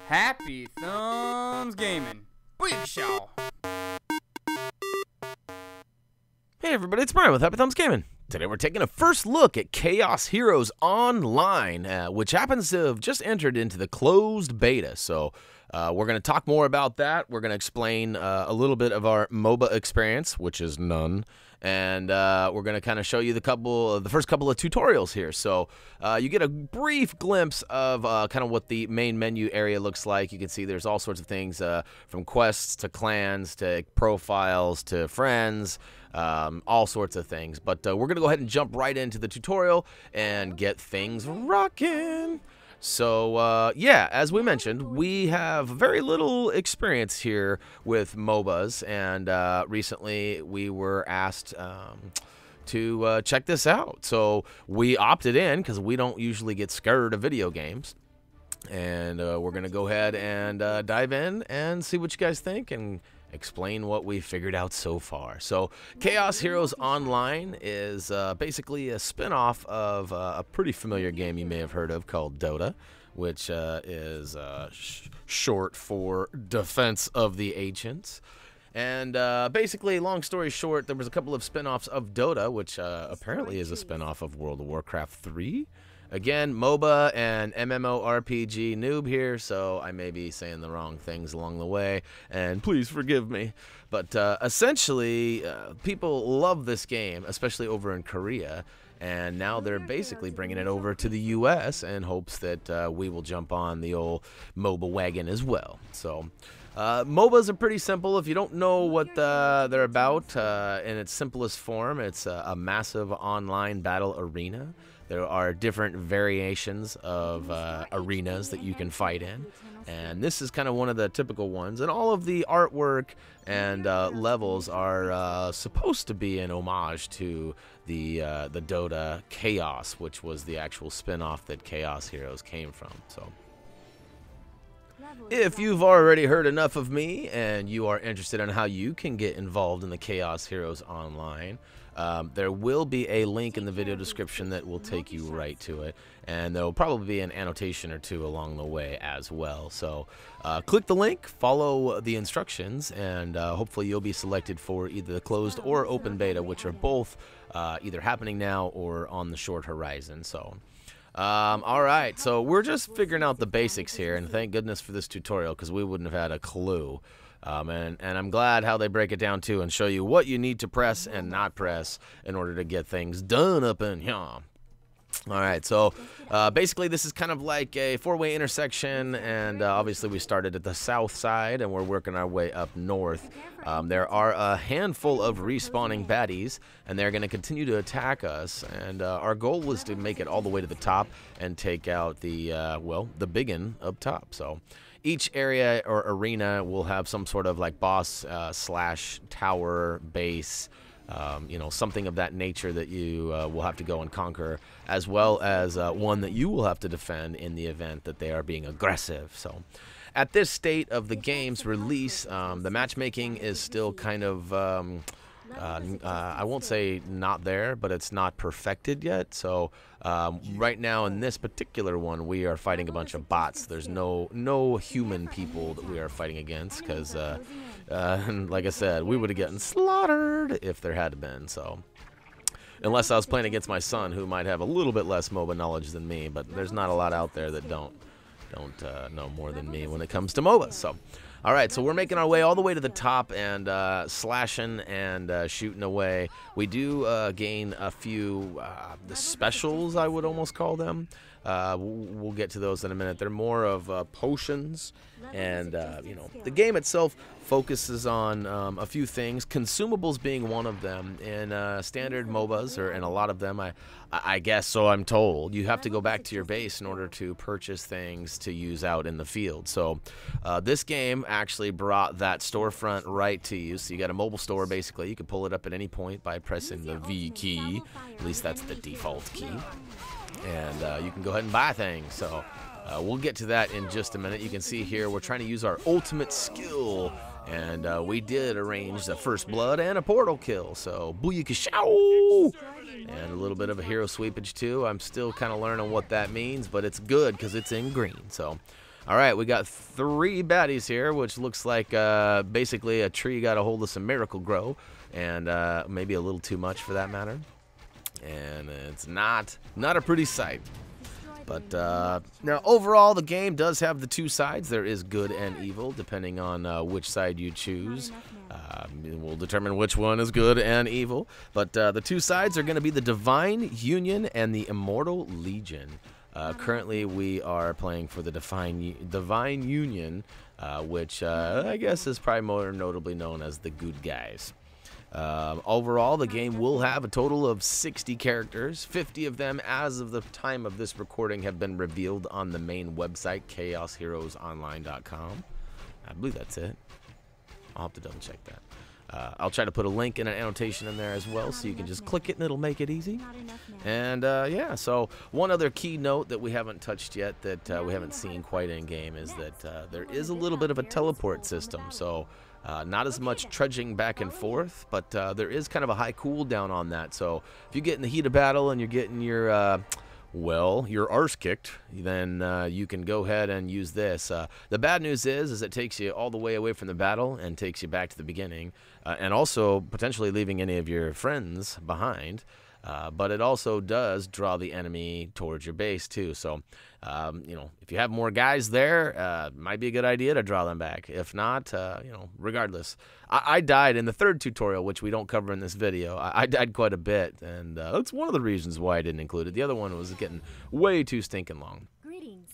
Happy Thumbs Gaming. Big show. Hey everybody, it's Brian with Happy Thumbs Gaming. Today we're taking a first look at Chaos Heroes Online, which happens to have just entered into the closed beta. So we're going to talk more about that. We're going to explain a little bit of our MOBA experience, which is none. And we're going to kind of show you the first couple of tutorials here. So you get a brief glimpse of kind of what the main menu area looks like. You can see there's all sorts of things from quests to clans to profiles to friends. All sorts of things, but we're gonna go ahead and jump right into the tutorial and get things rocking. So yeah, as we mentioned, we have very little experience here with MOBAs, and recently we were asked to check this out. So we opted in because we don't usually get scared of video games. And we're going to go ahead and dive in and see what you guys think and explain what we figured out so far. So Chaos Heroes Online is basically a spin-off of a pretty familiar game you may have heard of called Dota, which is short for Defense of the Ancients. And basically, long story short, there was a couple of spin-offs of Dota, which apparently is a spin-off of World of Warcraft 3. Again, MOBA and MMORPG noob here, so I may be saying the wrong things along the way, and please forgive me. But essentially, people love this game, especially over in Korea, and now they're basically bringing it over to the US in hopes that we will jump on the old MOBA wagon as well. So MOBAs are pretty simple. If you don't know what they're about, in its simplest form, it's a massive online battle arena. There are different variations of arenas that you can fight in, and this is kind of one of the typical ones. And all of the artwork and levels are supposed to be an homage to the Dota Chaos, which was the actual spin-off that Chaos Heroes came from. So if you've already heard enough of me and you are interested in how you can get involved in the Chaos Heroes Online, there will be a link in the video description that will take you right to it, and there will probably be an annotation or two along the way as well. So click the link, follow the instructions, and hopefully you'll be selected for either the closed or open beta, which are both either happening now or on the short horizon. So alright, so we're just figuring out the basics here, and thank goodness for this tutorial because we wouldn't have had a clue. And I'm glad how they break it down too and show you what you need to press and not press in order to get things done up in here. Alright, so basically this is kind of like a four-way intersection, and obviously we started at the south side and we're working our way up north. There are a handful of respawning baddies, and they're going to continue to attack us, and our goal was to make it all the way to the top and take out the, well, the biggin up top. So each area or arena will have some sort of like boss slash tower base, you know, something of that nature that you will have to go and conquer, as well as one that you will have to defend in the event that they are being aggressive. So at this state of the game's release, the matchmaking is still kind of, I won't say not there, but it's not perfected yet. So right now in this particular one, we are fighting a bunch of bots. There's no human people that we are fighting against because, like I said, we would have gotten slaughtered if there had been. So unless I was playing against my son, who might have a little bit less MOBA knowledge than me, but there's not a lot out there that don't know more than me when it comes to MOBA. So alright, so we're making our way all the way to the top and slashing and shooting away. We do gain a few the specials, I would almost call them. We'll get to those in a minute. They're more of potions, and you know, the game itself focuses on a few things, consumables being one of them. In standard MOBAs, or in a lot of them, I guess, so I'm told, you have to go back to your base in order to purchase things to use out in the field. So this game actually brought that storefront right to you. So you got a mobile store, basically. You can pull it up at any point by pressing the V key. At least that's the default key. And you can go ahead and buy things. So we'll get to that in just a minute. You can see here we're trying to use our ultimate skill, and we did arrange the first blood and a portal kill. So booyakashow! And a little bit of a hero sweepage too. I'm still kind of learning what that means, but it's good because it's in green. So All right, we got 3 baddies here, which looks like basically a tree got a hold of some Miracle Grow, and maybe a little too much for that matter. And it's not a pretty sight. But now overall, the game does have the 2 sides. There is good and evil, depending on which side you choose. We'll determine which one is good and evil. But the 2 sides are going to be the Divine Union and the Immortal Legion. Currently, we are playing for the Divine Union, which I guess is probably more notably known as the good guys. Overall, the game will have a total of 60 characters. 50 of them, as of the time of this recording, have been revealed on the main website, chaosheroesonline.com. I believe that's it. I'll have to double check that. I'll try to put a link and an annotation in there as well, so you can just click it and it'll make it easy. And yeah, so one other key note that we haven't touched yet, that we haven't seen quite in game, is that there is a little bit of a teleport system. So not as much trudging back and forth, but there is kind of a high cooldown on that. So if you get in the heat of battle and you're getting your your arse kicked, then you can go ahead and use this. The bad news is it takes you all the way away from the battle and takes you back to the beginning, and also potentially leaving any of your friends behind. But it also does draw the enemy towards your base too. So, you know, if you have more guys there, it might be a good idea to draw them back. If not, you know, regardless. I died in the 3rd tutorial, which we don't cover in this video. I died quite a bit, and that's one of the reasons why I didn't include it. The other one was getting way too stinking long.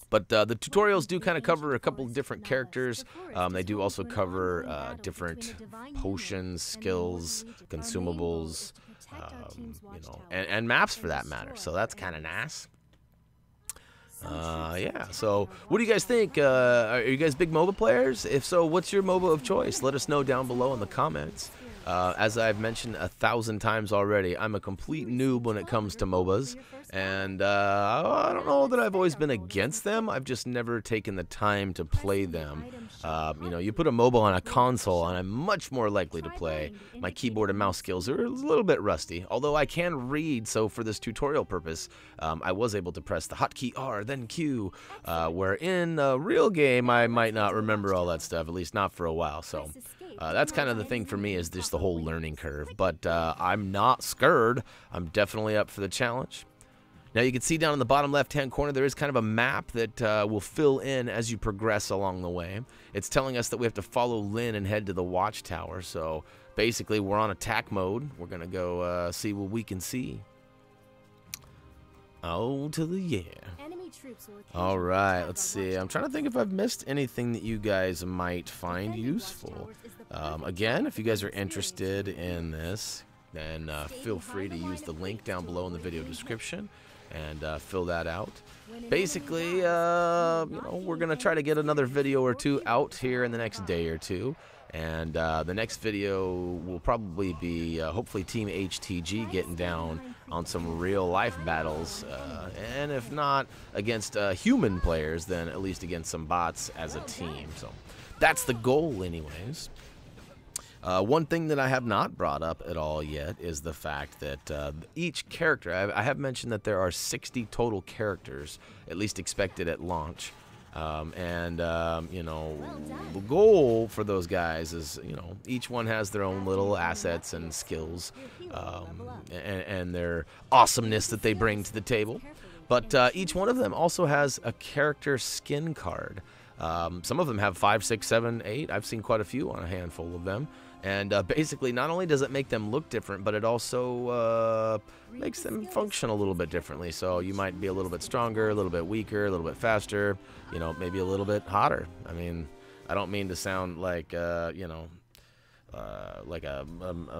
But the tutorials do kind of cover a couple of different characters. They do also cover different potions, skills, consumables, you know, and maps for that matter. So that's kind of nice. Yeah, so what do you guys think? Are you guys big MOBA players? If so, what's your MOBA of choice? Let us know down below in the comments. As I've mentioned 1,000 times already, I'm a complete noob when it comes to MOBAs, and I don't know that I've always been against them. I've just never taken the time to play them. You know, you put a MOBA on a console, and I'm much more likely to play. My keyboard and mouse skills are a little bit rusty, although I can read, so for this tutorial purpose, I was able to press the hotkey R, then Q, where in a real game, I might not remember all that stuff, at least not for a while, so... that's kind of the thing for me, is just the whole learning curve. But I'm not scared. I'm definitely up for the challenge. Now you can see down in the bottom left-hand corner there is kind of a map that will fill in as you progress along the way. It's telling us that we have to follow Lynn and head to the watchtower. So basically we're on attack mode. We're going to go see what we can see. Oh, to the yeah. All right, let's see. I'm trying to think if I've missed anything that you guys might find useful. Again, if you guys are interested in this, then feel free to use the link down below in the video description and fill that out. Basically, you know, we're going to try to get another video or 2 out here in the next day or 2. And the next video will probably be, hopefully, Team HTG getting down on some real-life battles. And if not against human players, then at least against some bots as a team. So that's the goal anyways. One thing that I have not brought up at all yet is the fact that each character, I have mentioned that there are 60 total characters, at least expected at launch. You know, the goal for those guys is, you know, each one has their own little assets and skills, and their awesomeness that they bring to the table. But each one of them also has a character skin card. Some of them have 5, 6, 7, 8. I've seen quite a few on a handful of them. And basically, not only does it make them look different, but it also makes them function a little bit differently. So you might be a little bit stronger, a little bit weaker, a little bit faster, you know, maybe a little bit hotter. I mean, I don't mean to sound like, you know, like a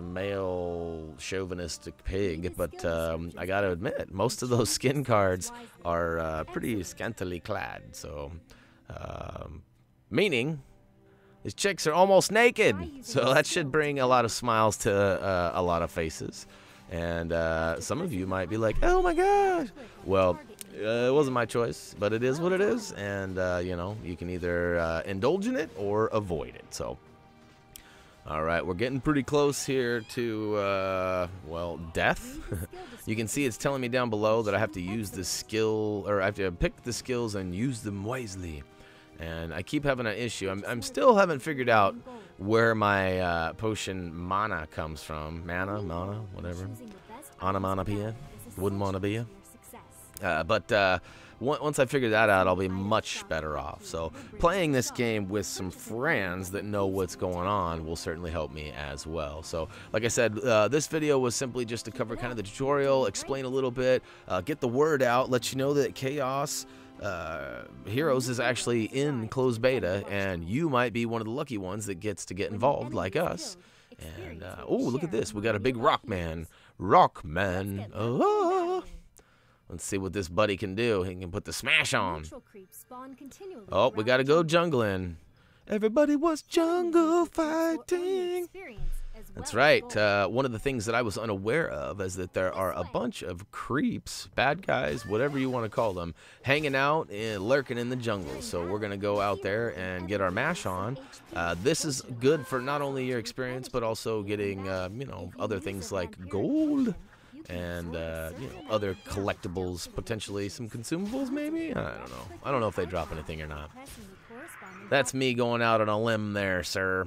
male chauvinistic pig, but I got to admit, most of those skin cards are pretty scantily clad. So, meaning... these chicks are almost naked, so that should bring a lot of smiles to a lot of faces. And some of you might be like, oh my gosh. Well, it wasn't my choice, but it is what it is. And, you know, you can either indulge in it or avoid it. So, all right, we're getting pretty close here to, well, death. You can see it's telling me down below that I have to use the skill, or I have to pick the skills and use them wisely. And I keep having an issue. I'm still haven't figured out where my potion mana comes from. Mana, whatever. Onomatopoeia. Wouldn't want to be. But once I figure that out, I'll be much better off. So playing this game with some friends that know what's going on will certainly help me as well. So like I said, this video was simply just to cover kind of the tutorial, explain a little bit, get the word out, let you know that Chaos Heroes is actually in closed beta, and you might be one of the lucky ones that gets to get involved like us. And oh, look at this, we got a big Rockman. Oh. Let's see what this buddy can do. He can put the smash on. Oh, we gotta go jungling. Everybody was jungle fighting. That's right. One of the things that I was unaware of is that there are a bunch of creeps, bad guys, whatever you want to call them, hanging out and lurking in the jungle. So we're going to go out there and get our mash on. This is good for not only your experience, but also getting, you know, other things like gold and, you know, other collectibles, potentially some consumables maybe? I don't know. I don't know if they drop anything or not. That's me going out on a limb there, sir.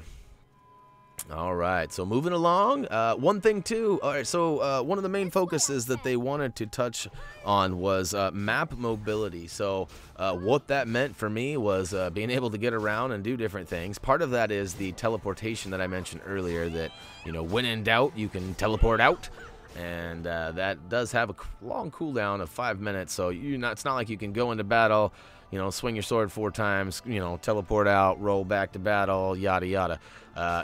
All right, so moving along. One thing too. All right, so one of the main focuses that they wanted to touch on was map mobility. So what that meant for me was being able to get around and do different things. Part of that is the teleportation that I mentioned earlier. That, you know, when in doubt, you can teleport out, and that does have a long cooldown of 5 minutes. So it's not like you can go into battle, you know, swing your sword 4 times, you know, teleport out, roll back to battle, yada yada.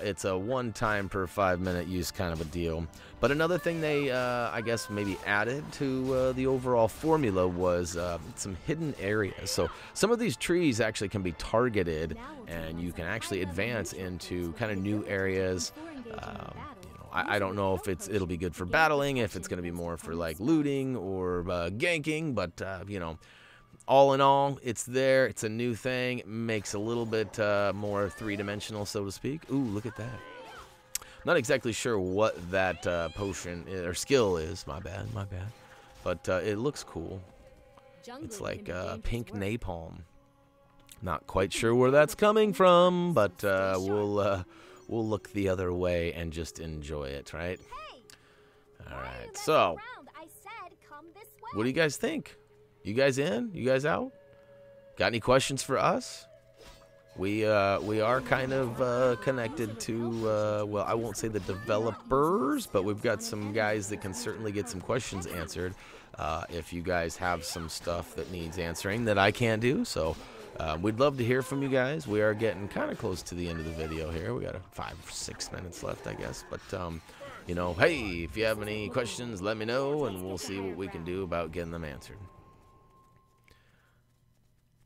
It's a one-time per 5-minute use kind of a deal. But another thing they, I guess, maybe added to the overall formula was some hidden areas. So some of these trees actually can be targeted, and you can actually advance into kind of new areas. You know, I don't know if it'll be good for battling, if it's going to be more for like looting or ganking, but you know. All in all, it's there. It's a new thing. It makes a little bit more three-dimensional, so to speak. Ooh, look at that. Not exactly sure what that potion or skill is. My bad. But it looks cool. It's like pink napalm. Not quite sure where that's coming from, but we'll look the other way and just enjoy it, right? All right. So, what do you guys think? You guys in? You guys out? Got any questions for us? We are kind of connected to, well, I won't say the developers, but we've got some guys that can certainly get some questions answered if you guys have some stuff that needs answering that I can't do. So we'd love to hear from you guys. We are getting kind of close to the end of the video here. We got 5 or 6 minutes left, I guess. But, you know, hey, if you have any questions, let me know, and we'll see what we can do about getting them answered.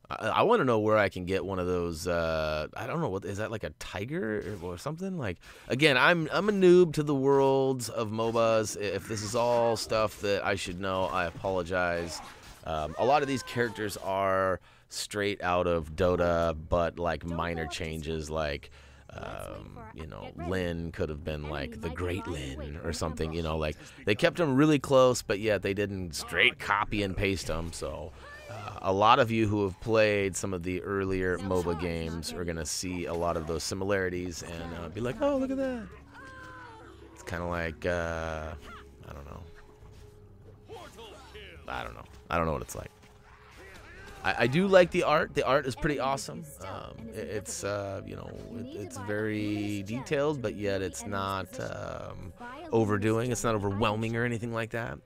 I want to know where I can get one of those. I don't know, what is that, like a tiger or something? Like, again, I'm a noob to the worlds of MOBAs. If this is all stuff that I should know, I apologize. A lot of these characters are straight out of Dota, but like minor changes, like you know, Lin could have been like the Great Lin or something. You know, like they kept them really close, but yet they didn't straight copy and paste them. So. A lot of you who have played some of the earlier MOBA games are going to see a lot of those similarities and be like, oh, look at that. It's kind of like, I don't know. I don't know what it's like. I do like the art. The art is pretty awesome. It's, you know, it's very detailed, but yet it's not overdoing. It's not overwhelming or anything like that.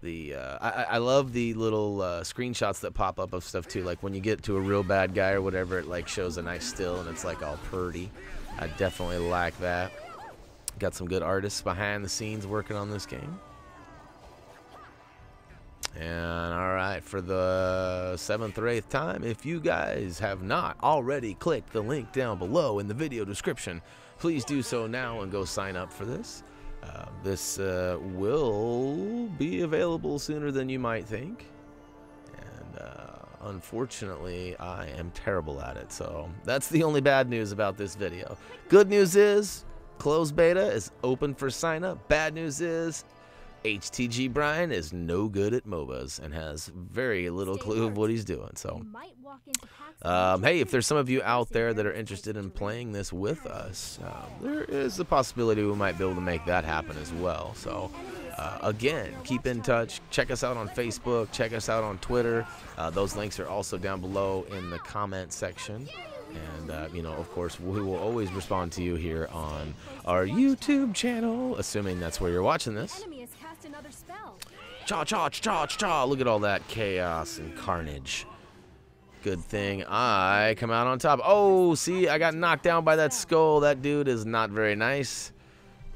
I love the little screenshots that pop up of stuff too, like when you get to a real bad guy or whatever, it like shows a nice still and it's like all purty. I definitely like that. Got some good artists behind the scenes working on this game. And alright, for the 7th or 8th time, if you guys have not already clicked the link down below in the video description, please do so now and go sign up for this. This will be available sooner than you might think, and unfortunately I am terrible at it, so that's the only bad news about this video. Good news is closed beta is open for sign up. Bad news is HTG Brian is no good at MOBAs and has very little clue of what he's doing. So, hey, if there's some of you out there that are interested in playing this with us, there is a possibility we might be able to make that happen as well. So, again, keep in touch. Check us out on Facebook. Check us out on Twitter. Those links are also down below in the comment section. And, you know, of course, we will always respond to you here on our YouTube channel, assuming that's where you're watching this. Cha, cha, cha, cha. Look at all that chaos and carnage. Good thing I come out on top. Oh, see, I got knocked down by that skull. That dude is not very nice.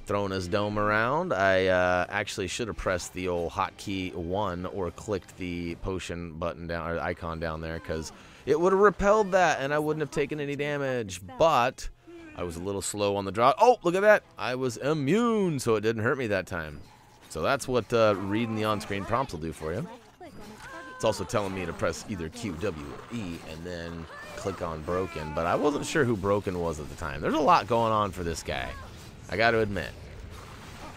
Throwing his dome around. I actually should have pressed the old hotkey 1 or clicked the potion button down, or icon down there, because it would have repelled that and I wouldn't have taken any damage. But I was a little slow on the draw. Oh, look at that. I was immune, so it didn't hurt me that time. So that's what reading the on-screen prompts will do for you. It's also telling me to press either Q, W, or E and then click on Broken. But I wasn't sure who Broken was at the time. There's a lot going on for this guy, I got to admit.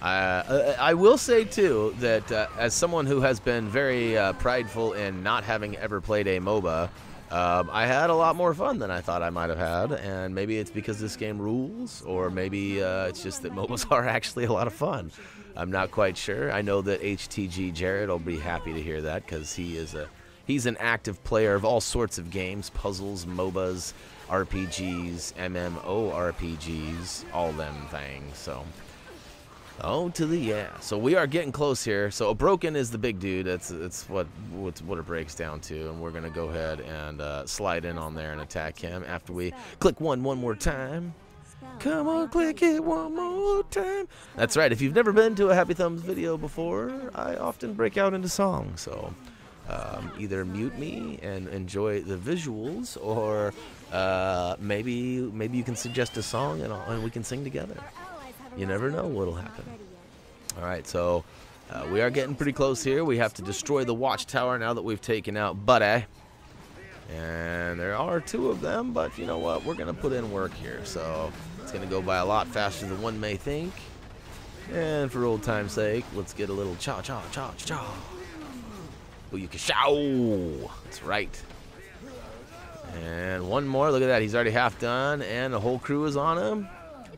I will say, too, that as someone who has been very prideful in not having ever played a MOBA, I had a lot more fun than I thought I might have had. And maybe it's because this game rules, or maybe it's just that MOBAs are actually a lot of fun. I'm not quite sure. I know that HTG Jared will be happy to hear that, because he's an active player of all sorts of games, puzzles, MOBAs, RPGs, MMORPGs, all them things. So, oh, to the yeah. So we are getting close here. So Broken is the big dude. It's what it breaks down to, and we're gonna go ahead and slide in on there and attack him after we click one more time. Come on, click it one more time. That's right. If you've never been to a Happy Thumbs video before, I often break out into song. So either mute me and enjoy the visuals, or maybe you can suggest a song and we can sing together. You never know what'll happen. All right, so we are getting pretty close here. We have to destroy the watchtower now that we've taken out Buddy. And there are 2 of them, but you know what? We're going to put in work here. So it's going to go by a lot faster than one may think. And for old time's sake, let's get a little cha-cha-cha-cha. Booyakashow. That's right. And one more. Look at that. He's already half done, and the whole crew is on him.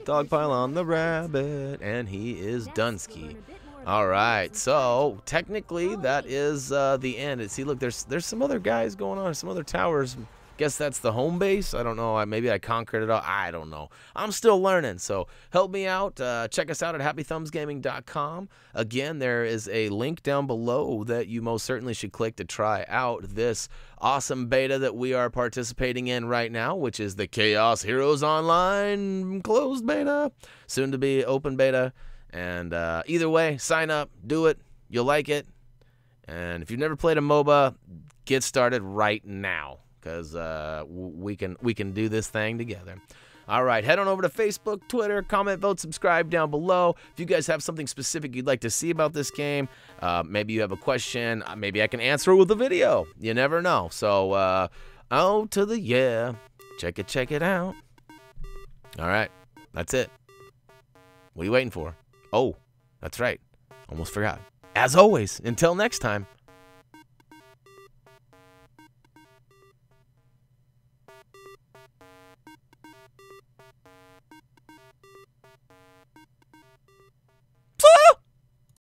Dogpile on the rabbit, and he is Dunsky. All right, so technically that is the end. And see, look, there's some other guys going on, some other towers. Guess that's the home base. I don't know. Maybe I conquered it all. I don't know. I'm still learning. So help me out. Check us out at HappyThumbsGaming.com. Again, there is a link down below that you most certainly should click to try out this awesome beta that we are participating in right now, which is the Chaos Heroes Online closed beta, soon to be open beta. And either way, sign up, do it. You'll like it. And if you've never played a MOBA, get started right now, because we can do this thing together. All right, head on over to Facebook, Twitter, comment, vote, subscribe down below. If you guys have something specific you'd like to see about this game, maybe you have a question, maybe I can answer it with a video. You never know. So, oh to the yeah. Check it out. All right, that's it. What are you waiting for? Oh, that's right. Almost forgot. As always, until next time,